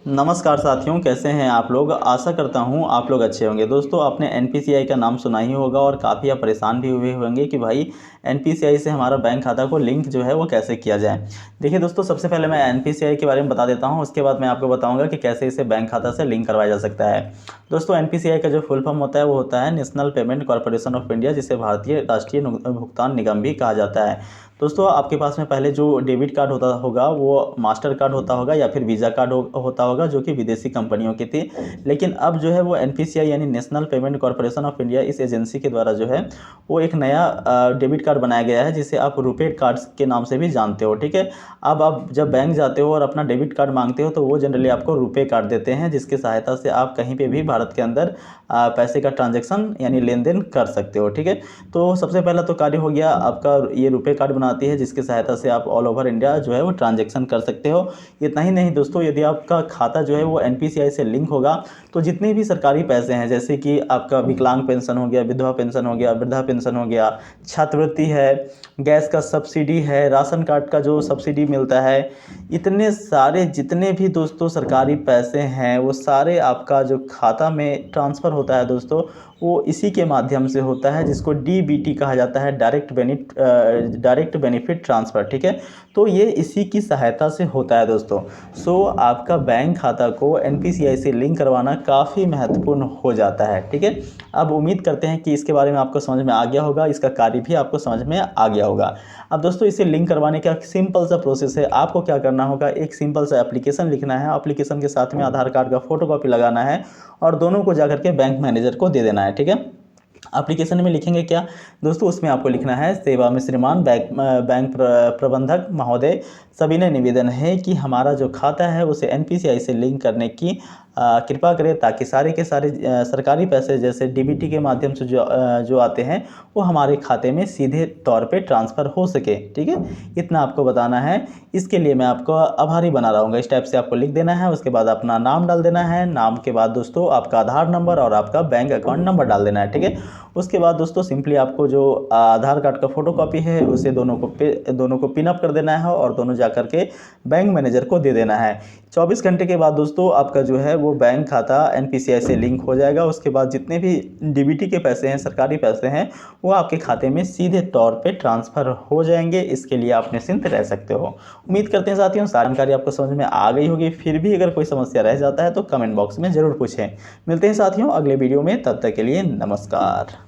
नमस्कार साथियों, कैसे हैं आप लोग। आशा करता हूं आप लोग अच्छे होंगे। दोस्तों, आपने एनपीसीआई का नाम सुना ही होगा और काफ़ी आप परेशान भी हुए होंगे कि भाई एनपीसीआई से हमारा बैंक खाता को लिंक जो है वो कैसे किया जाए। देखिए दोस्तों, सबसे पहले मैं एनपीसीआई के बारे में बता देता हूं, उसके बाद मैं आपको बताऊंगा कि कैसे इसे बैंक खाता से लिंक करवाया जा सकता है। दोस्तों, एनपीसीआई का जो फुल फॉर्म होता है वो होता है national payment corporation of India, जिसे भारतीय राष्ट्रीय भुगतान निगम भी कहा जाता है। दोस्तों, आपके पास में पहले जो डेबिट कार्ड होता होगा वो मास्टर कार्ड होता होगा या फिर वीज़ा कार्ड होता होगा, जो कि विदेशी कंपनियों की थी। लेकिन अब जो है वो एनपीसीआई यानी national payment corporation of India, इस एजेंसी के द्वारा जो है वो एक नया डेबिट कार्ड बनाया गया है, जिसे आप रुपे कार्ड के नाम से भी जानते हो। ठीक है। अब आप जब बैंक जाते हो और अपना डेबिट कार्ड मांगते हो तो वो जनरली आपको रुपे कार्ड देते हैं, जिसकी सहायता से आप कहीं पे भी भारत के अंदर पैसे का ट्रांजैक्शन यानी लेन देन कर सकते हो। ठीक है। तो सबसे पहला तो कार्य हो गया आपका, ये रुपे कार्ड बनाती है, जिसकी सहायता से आप ऑल ओवर इंडिया जो है वो ट्रांजैक्शन कर सकते हो। इतना ही नहीं दोस्तों, यदि आपका खाता जो है वो एनपीसीआई से लिंक होगा तो जितने भी सरकारी पैसे हैं, जैसे कि आपका विकलांग पेंशन हो गया, विधवा पेंशन हो गया, वृद्धा पेंशन हो गया, छात्रवृत्ति है, गैस का सब्सिडी है, राशन कार्ड का जो सब्सिडी मिलता है, इतने सारे जितने भी दोस्तों सरकारी पैसे हैं वो सारे आपका जो खाता में ट्रांसफ़र होता है दोस्तों, वो इसी के माध्यम से होता है, जिसको डीबीटी कहा जाता है, डायरेक्ट बेनिफिट ट्रांसफ़र। ठीक है। तो ये इसी की सहायता से होता है दोस्तों। आपका बैंक खाता को एनपीसीआई से लिंक करवाना काफ़ी महत्वपूर्ण हो जाता है। ठीक है। अब उम्मीद करते हैं कि इसके बारे में आपको समझ में आ गया होगा, इसका कार्य भी आपको समझ में आ गया होगा। अब दोस्तों, इसे लिंक करवाने का सिंपल सा प्रोसेस है। आपको क्या करना होगा, एक सिंपल सा एप्लीकेशन लिखना है, एप्लीकेशन के साथ में आधार कार्ड का फोटोकॉपी लगाना है और दोनों को जाकर के बैंक मैनेजर को दे देना है। ठीक है। एप्लीकेशन में लिखेंगे क्या दोस्तों, उसमें आपको लिखना है, सेवा में श्रीमान बैंक प्रबंधक महोदय, सविनय निवेदन है कि हमारा जो खाता है उसे एनपीसीआई से लिंक करने की कृपा करें, ताकि सारे के सारे सरकारी पैसे जैसे डीबीटी के माध्यम से जो आते हैं वो हमारे खाते में सीधे तौर पे ट्रांसफ़र हो सके। ठीक है। इतना आपको बताना है। इसके लिए मैं आपको आभारी बना रहा हूँ। इस टाइप से आपको लिख देना है, उसके बाद अपना नाम डाल देना है, नाम के बाद दोस्तों आपका आधार नंबर और आपका बैंक अकाउंट नंबर डाल देना है। ठीक है। उसके बाद दोस्तों सिंपली आपको जो आधार कार्ड का फोटोकॉपी है उसे दोनों को पिन अप कर देना है और दोनों जाकर के बैंक मैनेजर को दे देना है। 24 घंटे के बाद दोस्तों आपका जो है वो बैंक खाता एनपीसीआई से लिंक हो जाएगा। उसके बाद जितने भी डीबीटी के पैसे हैं, सरकारी पैसे हैं, वो आपके खाते में सीधे तौर पे ट्रांसफ़र हो जाएंगे। इसके लिए आप निश्चिंत रह सकते हो। उम्मीद करते हैं साथियों सारी जानकारी आपको समझ में आ गई होगी। फिर भी अगर कोई समस्या रह जाता है तो कमेंट बॉक्स में ज़रूर पूछें। मिलते हैं साथियों अगले वीडियो में, तब तक के लिए नमस्कार।